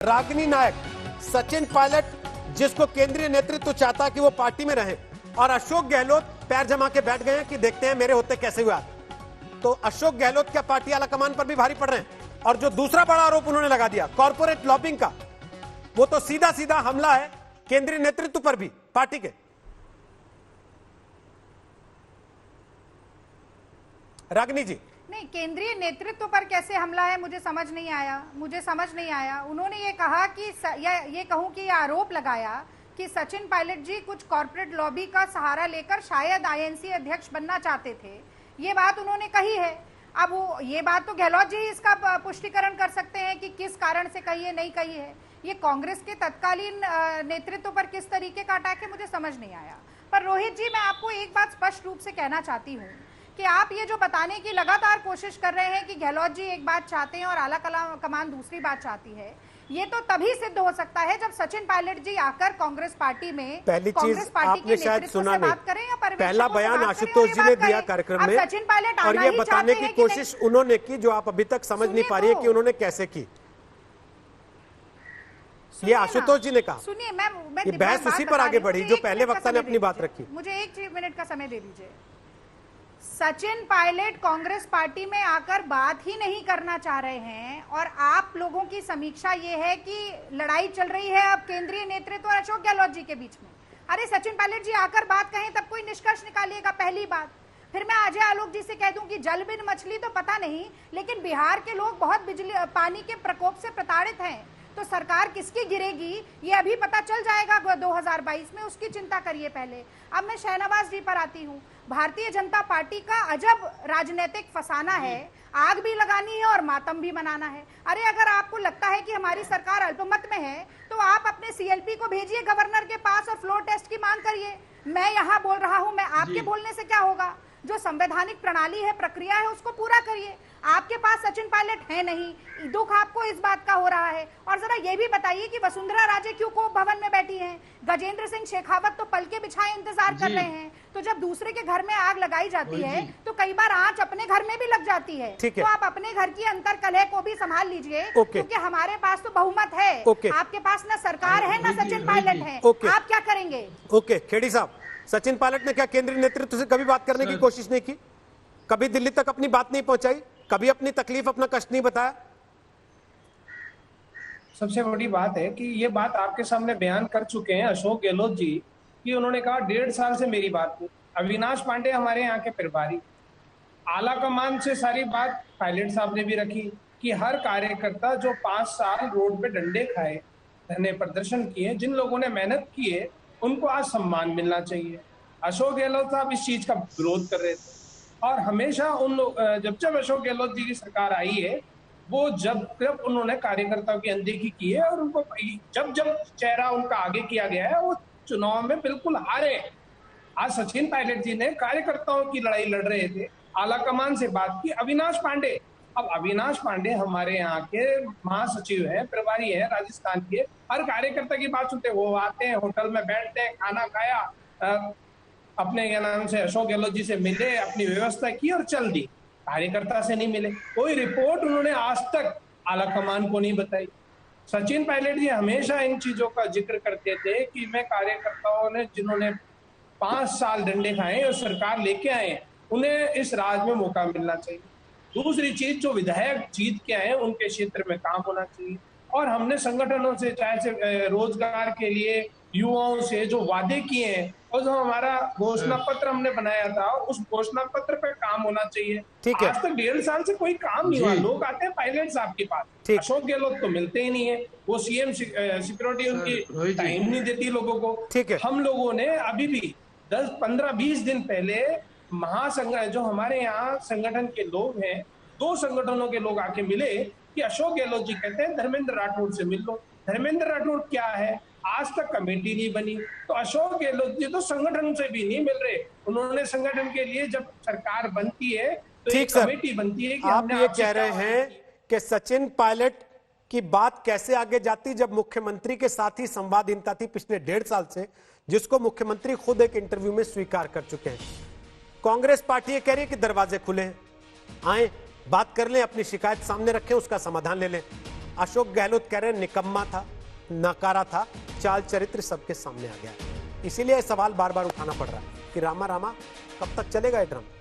रागिनी नायक, सचिन पायलट जिसको केंद्रीय नेतृत्व चाहता कि वो पार्टी में रहे, और अशोक गहलोत पैर जमा के बैठ गए हैं कि देखते हैं मेरे होते कैसे हुआ। तो अशोक गहलोत क्या पार्टी आलाकमान पर भी भारी पड़ रहे हैं। और जो दूसरा बड़ा आरोप उन्होंने लगा दिया कॉर्पोरेट लॉबिंग का, वो तो सीधा सीधा हमला है केंद्रीय नेतृत्व पर भी पार्टी के। रागिनी जी, नहीं, केंद्रीय नेतृत्व पर कैसे हमला है मुझे समझ नहीं आया। उन्होंने ये कहा कि ये कहूं कि ये आरोप लगाया कि सचिन पायलट जी कुछ कॉर्पोरेट लॉबी का सहारा लेकर शायद आईएनसी अध्यक्ष बनना चाहते थे। ये बात उन्होंने कही है। अब वो ये बात तो गहलोत जी इसका पुष्टिकरण कर सकते हैं कि किस कारण से कही है, नहीं कही है। ये कांग्रेस के तत्कालीन नेतृत्व पर किस तरीके का अटैक है मुझे समझ नहीं आया। पर रोहित जी, मैं आपको एक बात स्पष्ट रूप से कहना चाहती हूँ कि आप ये जो बताने की लगातार कोशिश कर रहे हैं कि गहलोत जी एक बात चाहते हैं और आला कमान दूसरी बात चाहती है, ये तो तभी सिद्ध हो सकता है जब सचिन पायलट जी आकर कांग्रेस पार्टी में पहली चीज आपने शायद सुना नहीं, पहला बयान आशुतोष जी ने दिया कार्यक्रम में, सचिन पायलट और ये बताने की कोशिश उन्होंने की जो आप अभी तक समझ नहीं पा रही है कि उन्होंने कैसे की। ये आशुतोष जी ने कहा। सुनिए, मैं बहस उसी पर आगे बढ़ी जो पहले वक्ता ने अपनी बात रखी। मुझे 1 मिनट का समय दे दीजिए। सचिन पायलट कांग्रेस पार्टी में आकर बात ही नहीं करना चाह रहे हैं, और आप लोगों की समीक्षा ये है कि लड़ाई चल रही है अब केंद्रीय नेतृत्व और अशोक गहलोत जी के बीच में। अरे सचिन पायलट जी आकर बात कहें तब कोई निष्कर्ष निकालिएगा, पहली बात। फिर मैं अजय आलोक जी से कह दूं कि जल बिन मछली तो पता नहीं, लेकिन बिहार के लोग बहुत पानी के प्रकोप से प्रताड़ित हैं, तो सरकार किसकी गिरेगी ये अभी पता चल जाएगा 2022 में, उसकी चिंता करिए पहले। अब मैं शहनवाज जी पर आती हूँ। भारतीय जनता पार्टी का अजब राजनीतिक फसाना है, आग भी लगानी है और मातम भी मनाना है। अरे अगर आपको लगता है कि हमारी सरकार अल्पमत में है तो आप अपने सीएलपी को भेजिए गवर्नर के पास और फ्लोर टेस्ट की मांग करिए। मैं यहाँ बोल रहा हूँ, मैं आपके बोलने से क्या होगा? जो संवैधानिक प्रणाली है, प्रक्रिया है, उसको पूरा करिए। आपके पास सचिन पायलट है नहीं, दुख आपको इस बात का हो रहा है। और जरा ये भी बताइए कि वसुंधरा राजे क्यों कोप भवन में बैठी हैं? गजेंद्र सिंह शेखावत तो पल के बिछाए इंतजार कर रहे हैं। तो जब दूसरे के घर में आग लगाई जाती है तो कई बार आंच अपने घर में भी लग जाती है। तो आप अपने घर की अंतर कलह को भी संभाल लीजिए, क्योंकि हमारे पास तो बहुमत है। आपके पास ना सरकार है ना सचिन पायलट है। आप क्या करेंगे? ओके, खेड़ी साहब, सचिन पायलट ने क्या केंद्रीय नेतृत्व से कभी बात करने की कोशिश नहीं की? कभी दिल्ली तक अपनी बात नहीं पहुंचाई? कभी अपनी तकलीफ, अपना कष्ट नहीं बताया? सबसे बड़ी बात है कि ये बात आपके सामने बयान कर चुके हैं अशोक गहलोत जी कि उन्होंने कहा 1.5 साल से मेरी बात हुई। अविनाश पांडे हमारे यहाँ के प्रभारी, आला कमान से सारी बात पायलट साहब ने भी रखी कि हर कार्यकर्ता जो 5 साल रोड पे डंडे खाए, धरने प्रदर्शन किए, जिन लोगों ने मेहनत की है उनको आज सम्मान मिलना चाहिए। अशोक गहलोत साहब इस चीज का विरोध कर रहे थे, और हमेशा उन लोग जब अशोक गहलोत जी की सरकार आई है, वो जब उन्होंने कार्यकर्ताओं की अनदेखी की है, और उनको जब चेहरा उनका आगे किया गया है, वो चुनाव में बिल्कुल हारे। आज सचिन पायलट जी ने कार्यकर्ताओं की लड़ाई लड़ रहे थे, आला कमान से बात की। अविनाश पांडे, अब अविनाश पांडे हमारे यहाँ के महासचिव है, प्रभारी है, राजस्थान के। हर कार्यकर्ता की बात सुनते, वो आते हैं, होटल में बैठते हैं, खाना खाया, अपने क्या नाम से अशोक गहलोत जी से मिले, अपनी व्यवस्था की और चल दी। कार्यकर्ता से नहीं मिले, कोई रिपोर्ट उन्होंने आज तक आला कमान को नहीं बताई। सचिन पायलट जी हमेशा इन चीजों का जिक्र करते थे कि मैं कार्यकर्ताओं ने जिन्होंने 5 साल डंडे खाए और सरकार लेके आए, उन्हें इस राज में मौका मिलना चाहिए। दूसरी चीज, जो विधायक जीत के आए उनके क्षेत्र में काम होना चाहिए। और हमने संगठनों से, चाहे से रोजगार के लिए युवाओं से जो वादे किए हैं, और जो हमारा घोषणा पत्र हमने बनाया था, उस घोषणा पत्र पे काम होना चाहिए। आज तक 1.5 साल से कोई काम नहीं हुआ। लोग आते हैं पायलट साहब के पास, अशोक गहलोत तो मिलते ही नहीं है। वो सीएम सिक्योरिटी उनकी टाइम नहीं देती लोगों को। हम लोगों ने अभी भी 10, 15, 20 दिन पहले जो हमारे यहाँ संगठन के लोग हैं, 2 संगठनों के लोग आके मिले कि अशोक गहलोत जी कहते हैं धर्मेंद्र राठौड़ से मिल लो। धर्मेंद्र राठौड़ क्या है? आज तक कमेटी नहीं बनी। तो अशोक गहलोत जी तो संगठन से भी नहीं मिल रहे। उन्होंने संगठन के लिए, जब सरकार बनती है तो एक कमेटी बनती है कि आप ये कह रहे हैं कि सचिन पायलट की बात कैसे आगे जाती जब मुख्यमंत्री के साथ ही संवादहीनता थी पिछले 1.5 साल से, जिसको मुख्यमंत्री खुद एक इंटरव्यू में स्वीकार कर चुके हैं। कांग्रेस पार्टी ये कह रही है कि दरवाजे खुले हैं, आए, बात कर लें, अपनी शिकायत सामने रखें, उसका समाधान ले लें। अशोक गहलोत कह रहे हैं निकम्मा था, नकारा था, चाल चरित्र सबके सामने आ गया। इसीलिए सवाल बार बार उठाना पड़ रहा है कि रामा रामा कब तक चलेगा ये ड्रामा।